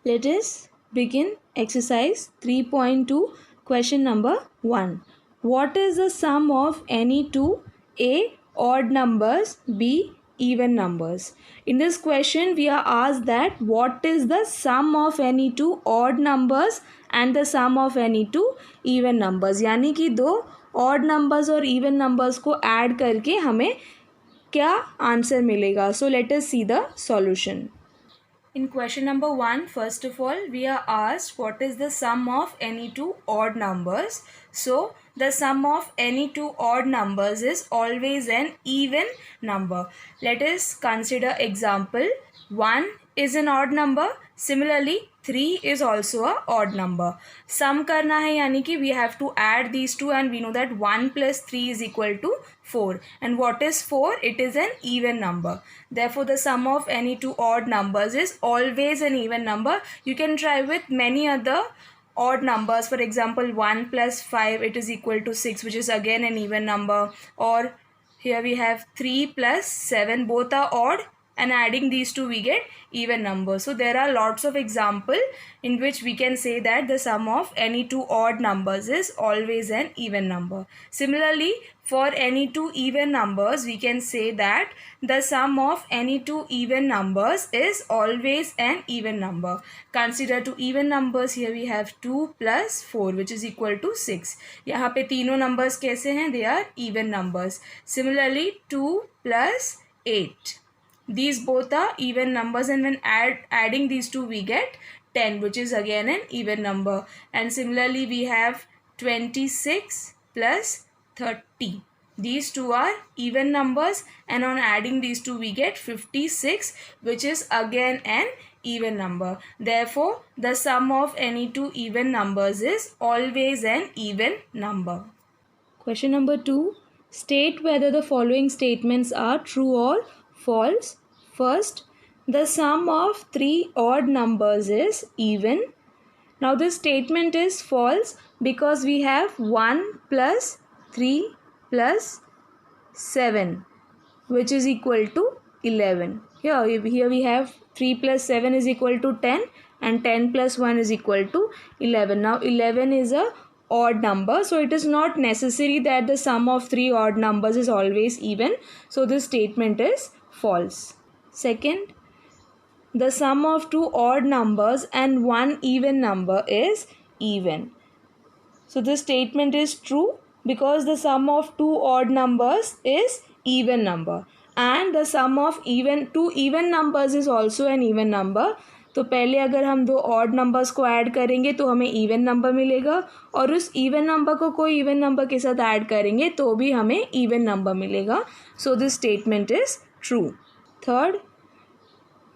Let us begin exercise 3.2, question number 1. What is the sum of any two A odd numbers, B even numbers? In this question we are asked that what is the sum of any two odd numbers and the sum of any two even numbers, यानी कि दो odd numbers और even numbers को add करके हमें क्या answer मिलेगा. So let us see the solution. In question number 1, first of all, we are asked what is the sum of any two odd numbers. So, the sum of any two odd numbers is always an even number. Let us consider example. 1 is an odd number. Similarly, 3 is also a odd number. Sum करना है यानी कि we have to add these two and we know that 1 plus 3 is equal to 4. And what is 4? It is an even number. Therefore, the sum of any two odd numbers is always an even number. You can try with many other odd numbers. For example, 1 plus 5, it is equal to 6, which is again an even number. Or here we have 3 plus 7, both are odd, and adding these two we get even numbers. So there are lots of examples in which we can say that the sum of any two odd numbers is always an even number. Similarly, for any two even numbers, we can say that the sum of any two even numbers is always an even number. Consider two even numbers. Here we have 2 plus 4, which is equal to 6. यहाँ पे तीनों numbers कैसे हैं? They are even numbers. Similarly, 2 plus 8. These both are even numbers, and when adding these two we get 10, which is again an even number. And similarly, we have 26 plus 30. These two are even numbers, and on adding these two we get 56, which is again an even number. Therefore, the sum of any two even numbers is always an even number. Question number 2. State whether the following statements are true or false. First, the sum of three odd numbers is even. Now this statement is false because we have 1 plus 3 plus 7, which is equal to 11. Here we have 3 plus 7 is equal to 10 and 10 plus 1 is equal to 11. Now 11 is a odd number, so it is not necessary that the sum of three odd numbers is always even. So this statement is false. Second, the sum of two odd numbers and one even number is even. So this statement is true because the sum of two odd numbers is even number, and the sum of two even numbers is also an even number. तो पहले अगर हम दो odd numbers को add करेंगे तो हमें even number मिलेगा, और उस इवन नंबर को कोई इवन नंबर के साथ ऐड करेंगे तो भी हमें इवन नंबर मिलेगा. So this statement is true. Third,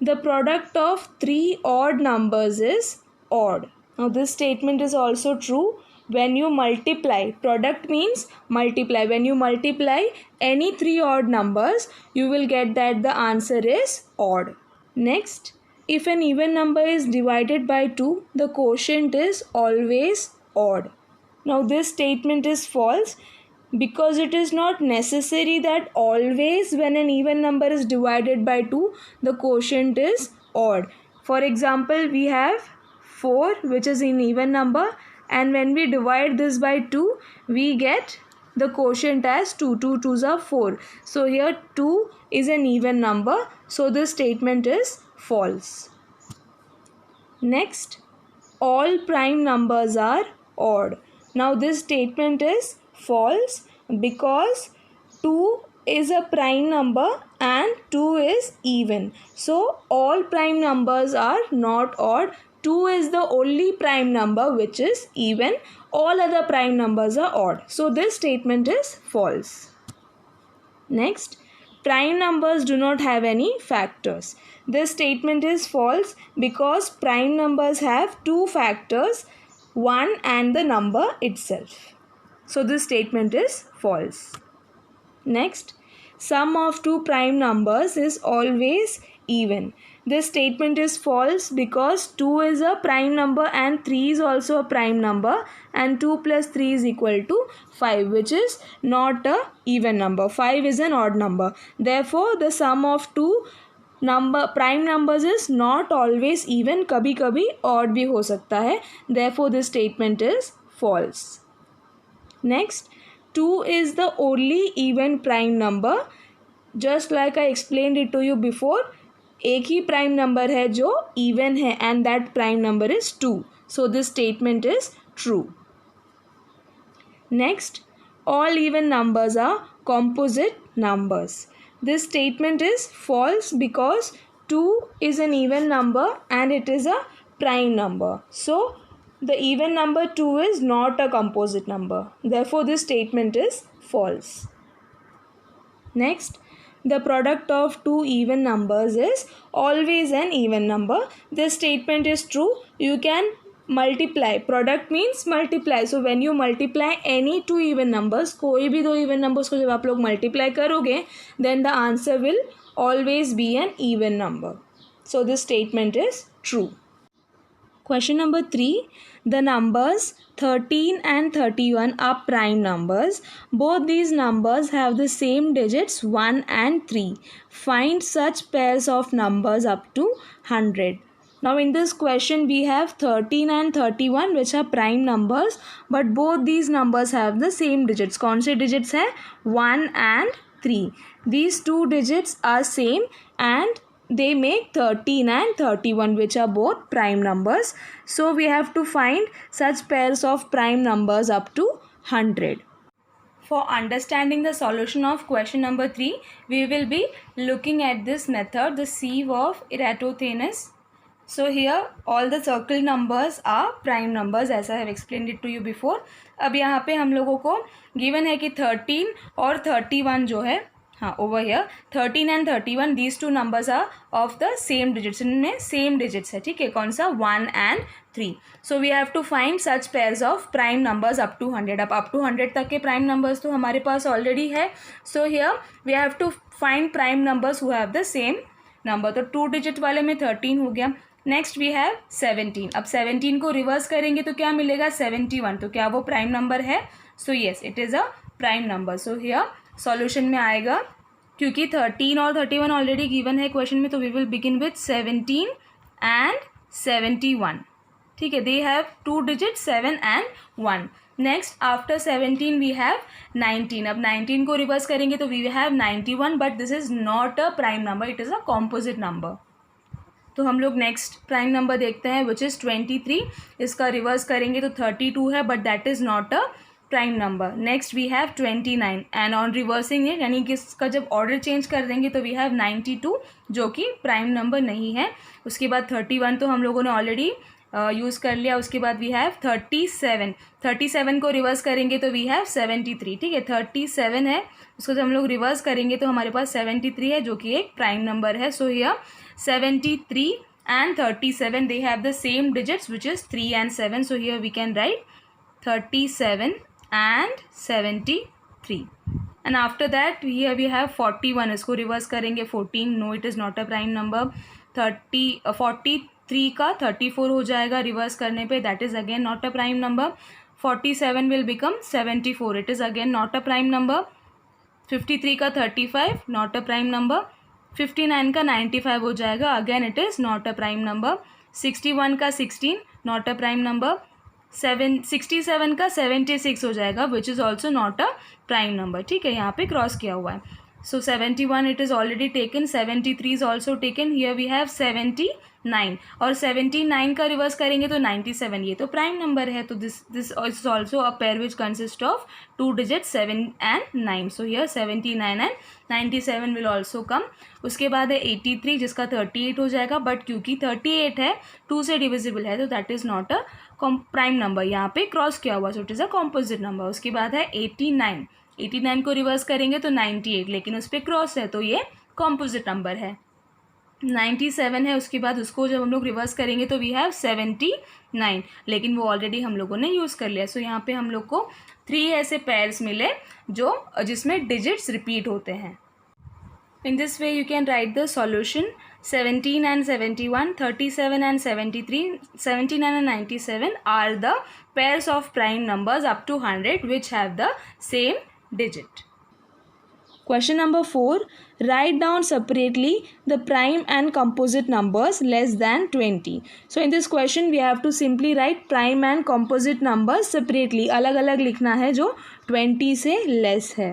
the product of three odd numbers is odd. Now this statement is also true. When you multiply, product means multiply. When you multiply any three odd numbers, you will get that the answer is odd. Next, if an even number is divided by 2, the quotient is always odd. Now this statement is false because it is not necessary that always when an even number is divided by 2, the quotient is odd. For example, we have 4, which is an even number, and when we divide this by 2, we get the quotient as 2. 2 2s are 4. So here 2 is an even number, so this statement is false. Next, all prime numbers are odd. Now this statement is false because 2 is a prime number and 2 is even. So all prime numbers are not odd. 2 is the only prime number which is even. All other prime numbers are odd. So this statement is false. Next, prime numbers do not have any factors. This statement is false because prime numbers have two factors, 1 and the number itself. So this statement is false. Next, sum of two prime numbers is always even. This statement is false because 2 is a prime number and 3 is also a prime number, and 2 plus 3 is equal to 5, which is not a even number. 5 is an odd number. Therefore, the sum of two number prime numbers is not always even, कभी कभी odd भी हो सकता है, therefore this statement is false. Next, 2 is the only even prime number. Just like I explained it to you before, एक ही prime number है जो even है and that prime number is 2. So this statement is true. Next, all even numbers are composite numbers. This statement is false because 2 is an even number and it is a prime number. So the even number 2 is not a composite number. Therefore this statement is false. Next, the product of two even numbers is always an even number. This statement is true. You can multiply. Product means multiply. So when you multiply any two even numbers, कोई भी दो even numbers को जब आप लोग multiply करोगे, then the answer will always be an even number. So this statement is true. Question number 3. The numbers 13 and 31 are prime numbers. Both these numbers have the same digits 1 and 3. Find such pairs of numbers up to 100. Now in this question we have 13 and 31 which are prime numbers, but both these numbers have the same digits. कौन से digits है? 1 and 3. These two digits are same and they make 13 and 31 which are both prime numbers. So we have to find such pairs of prime numbers up to 100. For understanding the solution of question number 3, we will be looking at this method, the sieve of Eratosthenes. So here all the circle numbers are prime numbers as I have explained it to you before. अब यहाँ पे हम लोगों को given है कि 13 और 31 जो है, हाँ over here 13 and 31 these two numbers are of the same digits. इनमें same digits है, ठीक है, कौन सा 1 and 3. So we have to find such pairs of prime numbers up to 100. अब up to 100 तक के prime numbers तो हमारे पास already है. So here we have to find prime numbers who have the same number. तो 2 digit वाले में 13 हो गया. Next we have 17. अब 17 को रिवर्स करेंगे तो क्या मिलेगा? 71. तो क्या वो प्राइम नंबर है? So yes it is a prime number. So here solution में आएगा, क्योंकि 13 और 31 ऑलरेडी गिवन है क्वेश्चन में, तो we will begin with 17 and 71. ठीक है, they have 2 digits 7 and 1. Next after 17 we have 19. अब 19 को रिवर्स करेंगे तो we have 91, but this is not a prime number, it is a composite number. तो हम लोग नेक्स्ट प्राइम नंबर देखते हैं विच इज़ 23. इसका रिवर्स करेंगे तो 32 है, but that is not a prime number. Next we have 29 and on reversing it, यानी कि इसका जब ऑर्डर चेंज कर देंगे तो वी हैव 92 जो कि प्राइम नंबर नहीं है. उसके बाद 31 तो हम लोगों ने ऑलरेडी यूज़ कर लिया. उसके बाद वी हैव 37. 37 को रिवर्स करेंगे तो वी हैव 73. ठीक है, 37 है, उसको जब हम लोग रिवर्स करेंगे तो हमारे पास 73 है जो कि एक प्राइम नंबर है. So here 73 and 37 they have the same digits which is 3 and 7. So here we can write 37 and 73. And after that here we have 41. इसको रिवर्स करेंगे 14. No, it is not a prime number. 43 का 34 हो जाएगा reverse करने पे, that is again not a prime number. 47 will become 74. It is again not a prime number. 53 का 35 not a prime number. 59 का 95 हो जाएगा, again it is not a prime number. 61 का 16 नॉट अ प्राइम नंबर. 67 का 76 हो जाएगा which is also not a prime number. ठीक है, यहाँ पे क्रॉस किया हुआ है. So 71 it is already taken. 73 is also taken. Here we have 79 और 79 का रिवर्स करेंगे तो 97. ये तो प्राइम नंबर है, तो this is also a pair which consist of 2 digits 7 and 9. So here 79 and 97 will also come. उसके बाद है 83 जिसका 38 हो जाएगा, बट क्योंकि 38 है 2 से डिविजिबल है तो that is not a prime number. यहाँ पे क्रॉस किया हुआ, so it is a composite number. उसके बाद है 89. 89 को रिवर्स करेंगे तो 98, लेकिन उस पर क्रॉस है तो ये कॉम्पोजिट नंबर है. 97 है, उसके बाद उसको जब हम लोग रिवर्स करेंगे तो वी हैव 79, लेकिन वो ऑलरेडी हम लोगों ने यूज़ कर लिया. सो यहाँ पे हम लोग को 3 ऐसे पेयर्स मिले जिसमें डिजिट्स रिपीट होते हैं. In this way you can write the solution. 17 and 71, 37 and 73, 79 and 97 are the pairs of prime numbers up to 100 which have the same digit. Question number 4. Write down separately the prime and composite numbers less than 20. So in this question we have to simply write prime and composite numbers separately. अलग अलग लिखना है जो 20 से less है.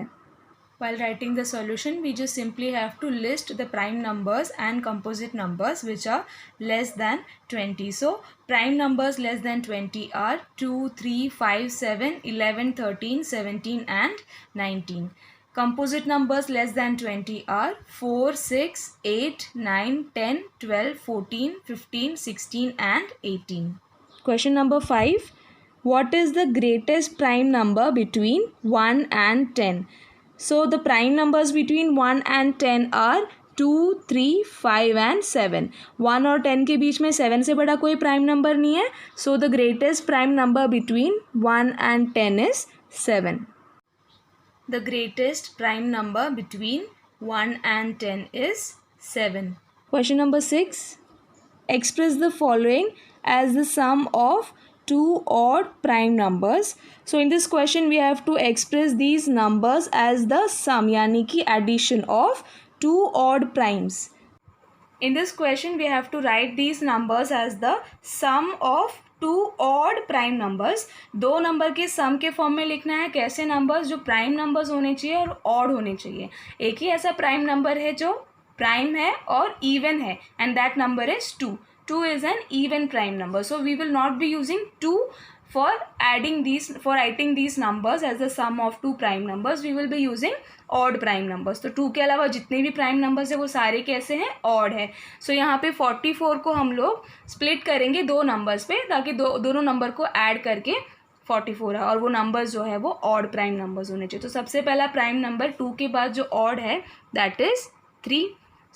While writing the solution, we just simply have to list the prime numbers and composite numbers which are less than 20. So, prime numbers less than 20 are 2, 3, 5, 7, 11, 13, 17 and 19. Composite numbers less than 20 are 4, 6, 8, 9, 10, 12, 14, 15, 16 and 18. Question number 5. What is the greatest prime number between 1 and 10? So the prime numbers between 1 and 10 are 2, 3, 5 and 7. 1 और 10 के बीच में 7 से बड़ा कोई prime number नहीं है. So the greatest prime number between 1 and 10 is 7. The greatest prime number between 1 and 10 is 7. Question number 6. Express the following as the sum of two odd prime numbers. So in this question we have to express these numbers as the sum यानी कि addition of two odd primes. In this question we have to write these numbers as the sum of two odd prime numbers. दो number के सम के form में लिखना है. कैसे numbers? जो प्राइम नंबर्स होने चाहिए और ऑड होने चाहिए. एक ही ऐसा प्राइम नंबर है जो प्राइम है और इवन है and that number is 2. 2 is an even prime number. So we will not be using 2 for writing these numbers as the sum of two prime numbers. We will be using odd prime numbers. तो 2 के अलावा जितने भी prime numbers है वो सारे कैसे हैं? ऑड है. सो यहाँ पे 44 को हम लोग स्प्लिट करेंगे दो नंबर्स पे ताकि दोनों नंबर को ऐड करके 44 है और वो नंबर्स जो है वो ऑड प्राइम नंबर्स होने चाहिए. तो सबसे पहला प्राइम नंबर 2 के बाद जो ऑड है that is 3.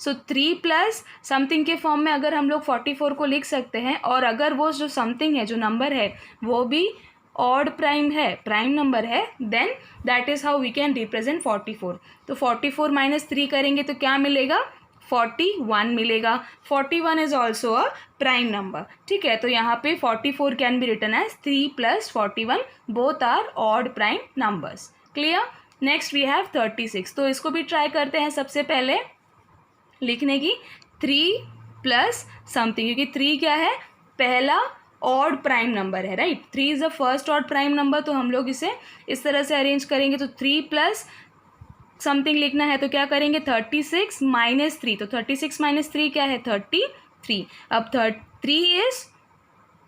So 3 plus something के फॉर्म में अगर हम लोग 44 को लिख सकते हैं और अगर वो जो समथिंग है जो नंबर है वो भी ऑड प्राइम है, प्राइम नंबर है, then that is how we can represent 44. तो 44 माइनस 3 करेंगे तो क्या मिलेगा? 41 मिलेगा. 41 is also a prime number. ठीक है, तो यहाँ पे 44 can be written as 3 plus 41. Both are odd prime numbers. Clear? Next we have 36. तो इसको भी ट्राई करते हैं. सबसे पहले लिखने की 3 प्लस समथिंग, क्योंकि 3 क्या है? पहला ऑड प्राइम नंबर है, right. 3 is the first odd prime number. तो हम लोग इसे इस तरह से अरेंज करेंगे. तो 3 प्लस समथिंग लिखना है तो क्या करेंगे? 36 माइनस 3. तो 36 माइनस 3 क्या है? 33. अब 3 is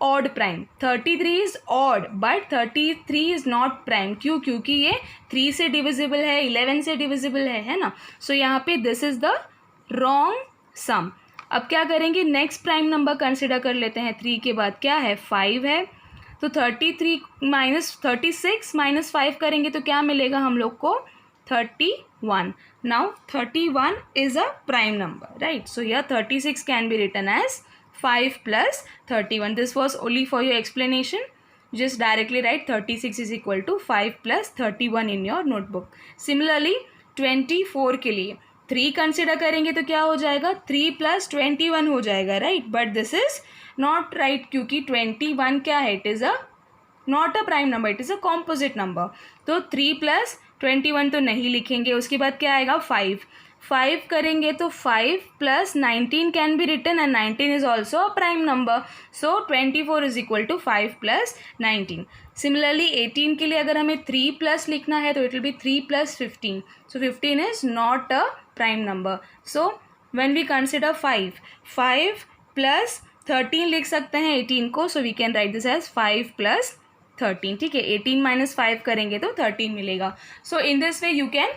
odd prime, 33 is odd but 33 is not prime. क्यों? क्योंकि ये 3 से डिविजिबल है, 11 से डिविजिबल है ना. सो यहाँ पे दिस इज द रॉन्ग सम. अब क्या करेंगे? नेक्स्ट प्राइम नंबर कंसिडर कर लेते हैं. 3 के बाद क्या है? 5 है. तो 36 माइनस 5 करेंगे तो क्या मिलेगा हम लोग को? 31. Now 31 is a prime number, right. So here 36 can be written as 5 plus 31. This was only for your explanation. just directly write 36 is equal to 5 plus 31 in your notebook. Similarly 24 के लिए 3 consider करेंगे तो क्या हो जाएगा? 3 plus 21 हो जाएगा, right. But this is not right क्योंकि 21 क्या है? It is a not a prime number, it is a composite number. तो 3 प्लस 21 तो नहीं लिखेंगे. उसके बाद क्या आएगा? 5 करेंगे तो 5 plus 19 can be written and 19 is also a prime number. So 24 is equal to 5 plus 19. Similarly 18 के लिए अगर हमें 3 प्लस लिखना है तो it will be 3 plus 15. So 15 is not a prime number. So when we consider 5 plus 13 लिख सकते हैं 18 को. So we can write this as 5 plus 13. ठीक है, 18 माइनस 5 करेंगे तो 13 मिलेगा. So in this way you can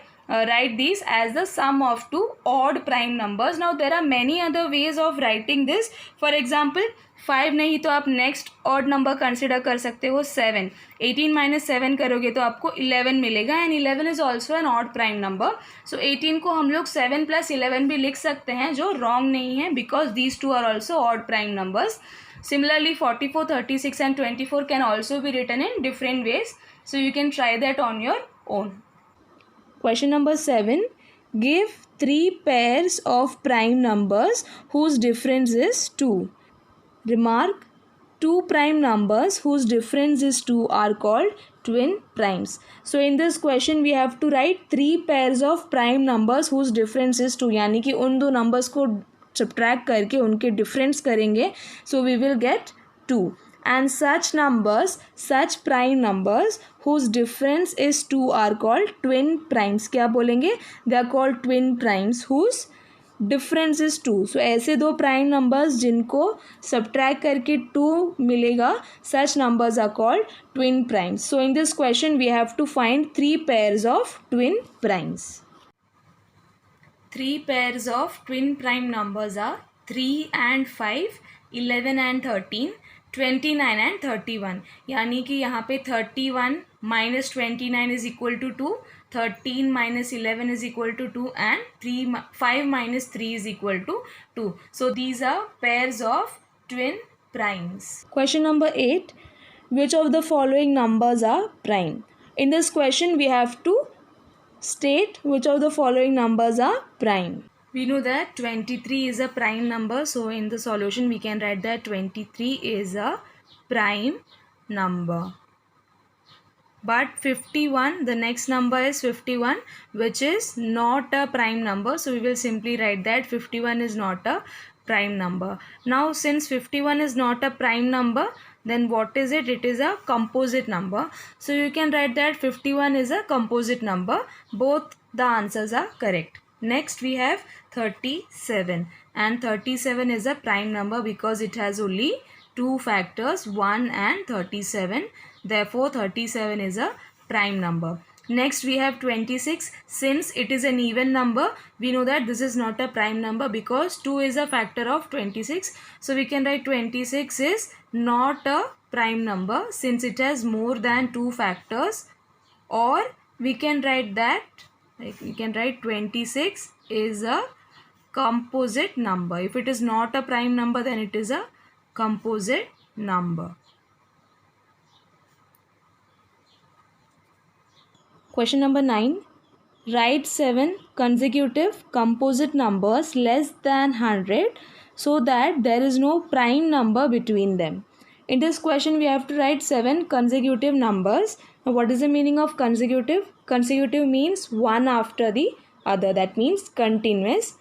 write these as the sum of two odd prime numbers. Now there are many other ways of writing this. For example 5 नहीं तो आप next odd number consider कर सकते हो 7. 18 minus 7 करोगे तो आपको 11 मिलेगा and 11 is also an odd prime number. So 18 को हम लोग 7 plus 11 भी लिख सकते हैं जो wrong नहीं है because these two are also odd prime numbers. Similarly 44, 36 and 24 can also be written in different ways. So you can try that on your own. Question number 7. Give 3 pairs of prime numbers whose difference is 2. Remark: 2 prime numbers whose difference is 2 are called twin primes. So in this question we have to write 3 pairs of prime numbers whose difference is 2, यानी कि उन दो numbers को subtract करके उनके difference करेंगे, so we will get 2. And such numbers, such prime numbers whose difference is 2 are called twin primes. क्या बोलेंगे? They are called twin primes whose difference is 2. So ऐसे दो prime numbers जिनको subtract करके 2 मिलेगा, such numbers are called twin primes. So in this question we have to find 3 pairs of twin primes. 3 pairs of twin prime numbers are 3 and 5, 11 and 13, 29 and 31. यानी कि यहाँ पे 31 minus 29 is equal to 2, 13 minus 11 is equal to 2 and 5 minus 3 is equal to 2. So these are pairs of twin primes. Question number 8. Which of the following numbers are prime? In this question we have to state which of the following numbers are prime. We know that 23 is a prime number, so in the solution we can write that 23 is a prime number. But 51, the next number is 51, which is not a prime number, so we will simply write that 51 is not a prime number. Now since 51 is not a prime number, then what is it? It is a composite number. So you can write that 51 is a composite number. Both the answers are correct. Next we have 37, and 37 is a prime number because it has only two factors, 1 and 37. Therefore 37 is a prime number. Next we have 26. Since it is an even number, we know that this is not a prime number because 2 is a factor of 26. So we can write 26 is not a prime number since it has more than 2 factors, or we can write that, like we can write 26 is a composite number. If it is not a prime number, then it is a composite number. Question number 9. Write 7 consecutive composite numbers less than 100 so that there is no prime number between them. In this question we have to write 7 consecutive numbers. Now what is the meaning of consecutive? Consecutive means one after the other. That means continuous.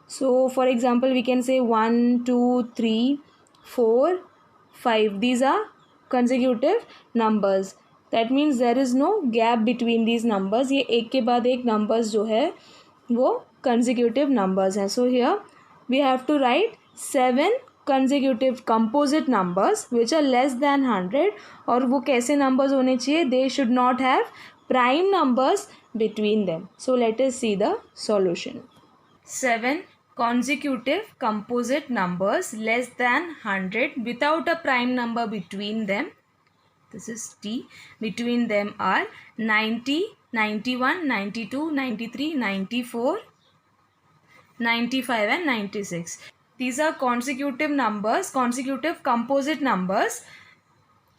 So for example we can say 1, 2, 3, 4, 5. These are consecutive numbers. That means there is no gap between these numbers. ये एक के बाद एक numbers जो है वो consecutive numbers हैं. So here we have to write 7 consecutive composite numbers which are less than 100. और वो कैसे numbers होने चाहिए? They should not have prime numbers between them. So let us see the solution. 7 consecutive composite numbers less than 100 without a prime number between them. This is T. Between them are 90, 91, 92, 93, 94, 95 and 96. These are consecutive numbers, consecutive composite numbers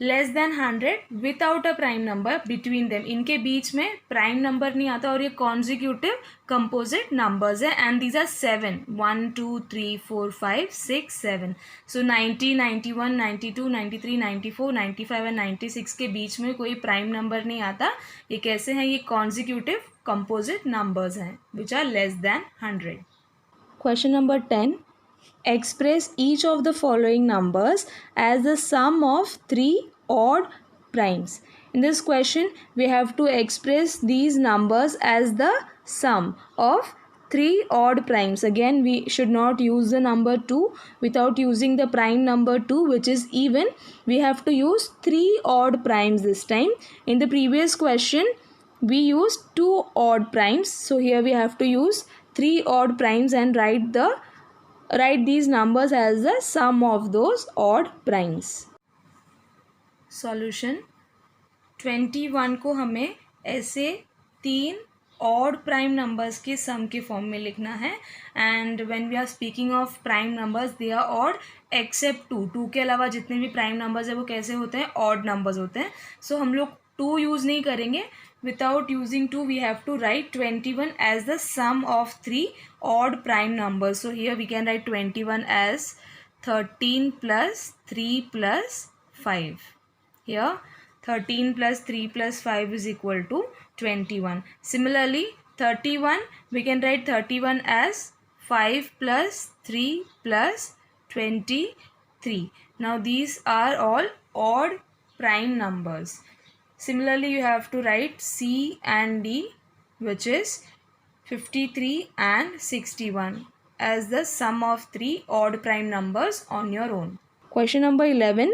less than 100 without a prime number between them. इनके बीच में prime number नहीं आता और ये consecutive composite numbers है, and these are 7. 1, 2, 3, 4, 5, 6, 7. So 90, 91, 92, 93, 94, 95 and 96 के बीच में कोई prime number नहीं आता. ये कैसे हैं? ये consecutive composite numbers हैं which are less than 100. Question number 10. Express each of the following numbers as the sum of 3 odd primes. In this question, we have to express these numbers as the sum of 3 odd primes. Again, we should not use the number 2 without using the prime number 2, which is even. We have to use 3 odd primes this time. In the previous question, we used 2 odd primes. So here we have to use 3 odd primes and write these numbers as the sum of those odd primes. Solution. 21 को हमें ऐसे 3 odd prime numbers के sum के form में लिखना है, and when we are speaking of prime numbers they are odd except 2. 2 के अलावा जितने भी prime numbers है वो कैसे होते हैं? odd numbers होते हैं. So हम लोग 2 use नहीं करेंगे. Without using 2, we have to write 21 as the sum of 3 odd prime numbers. So here we can write 21 as 13 plus 3 plus 5. Here 13 plus 3 plus 5 is equal to 21. Similarly, 31, we can write 31 as 5 plus 3 plus 23. Now these are all odd prime numbers. Similarly, you have to write C and D, which is 53 and 61 as the sum of three odd prime numbers on your own. Question number 11.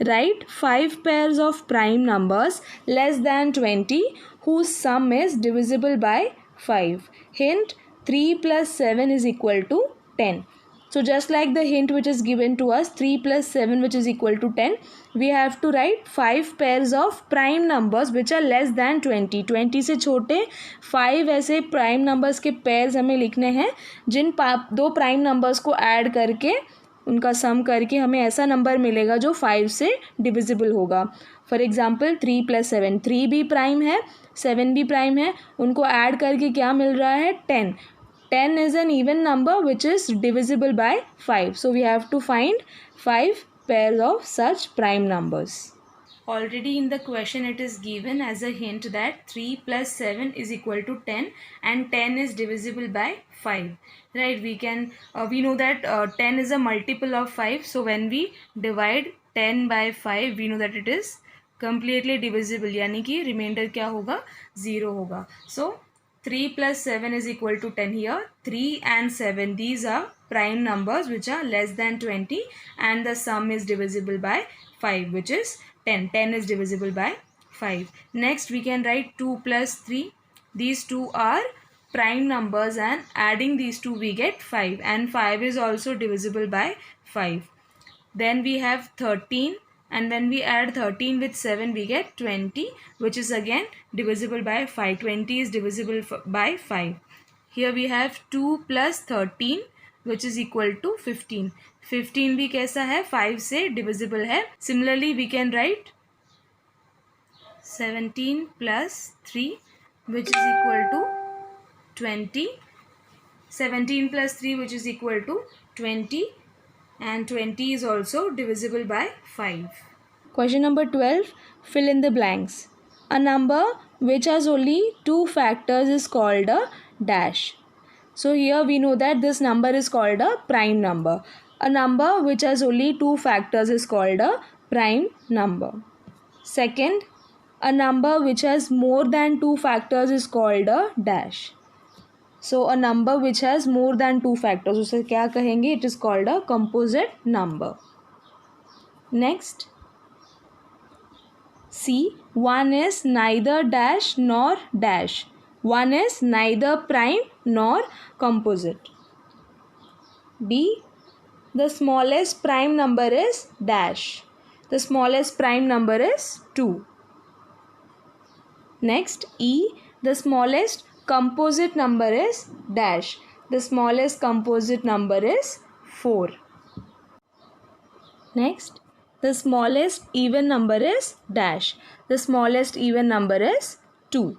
Write 5 pairs of prime numbers less than 20 whose sum is divisible by 5. Hint: 3 plus 7 is equal to 10. So just like the hint which is given to us, 3 plus 7 which is equal to 10, we have to write 5 pairs of prime numbers which are less than 20. 20 से छोटे 5 ऐसे prime numbers के pairs हमें लिखने हैं जिन दो prime numbers को add करके उनका सम करके हमें ऐसा नंबर मिलेगा जो 5 से डिविजिबल होगा. फॉर एग्जाम्पल 3 प्लस 7, 3 भी प्राइम है 7 भी प्राइम है, उनको ऐड करके क्या मिल रहा है 10. 10 is an even number which is divisible by 5. So we have to find 5 pairs of such prime numbers. Already in the question it is given as a hint that 3 plus 7 is equal to 10 and 10 is divisible by 5. Right, we know that 10 is a multiple of 5. So when we divide 10 by 5, we know that it is completely divisible. यानी कि remainder क्या होगा 0 होगा. So 3 plus 7 is equal to 10 here. 3 and 7, these are prime numbers which are less than 20 and the sum is divisible by 5, which is 10. 10 is divisible by 5. Next we can write 2 plus 3. These two are prime numbers and adding these two we get 5, and 5 is also divisible by 5. Then we have 13, and when we add 13 with 7 we get 20, which is again divisible by 5. 20 is divisible by 5. Here we have 2 plus 13 which is equal to 15. 15 भी कैसा है 5 से divisible है. Similarly we can write 17 plus 3 which is equal to 20. 17 plus 3 which is equal to 20, and 20 is also divisible by 5. Question number 12. Fill in the blanks. A number which has only 2 factors is called a dash. So here we know that this number is called a prime number. A number which has only 2 factors is called a prime number. Second, a number which has more than 2 factors is called a dash. So a number which has more than 2 factors, उसे क्या कहेंगे? It is called a composite number. Next, C. 1 is neither dash nor dash. 1 is neither prime nor composite. D. The smallest prime number is dash. The smallest prime number is 2. Next, E. The smallest composite number is dash. The smallest composite number is 4. Next, the smallest even number is dash. The smallest even number is 2.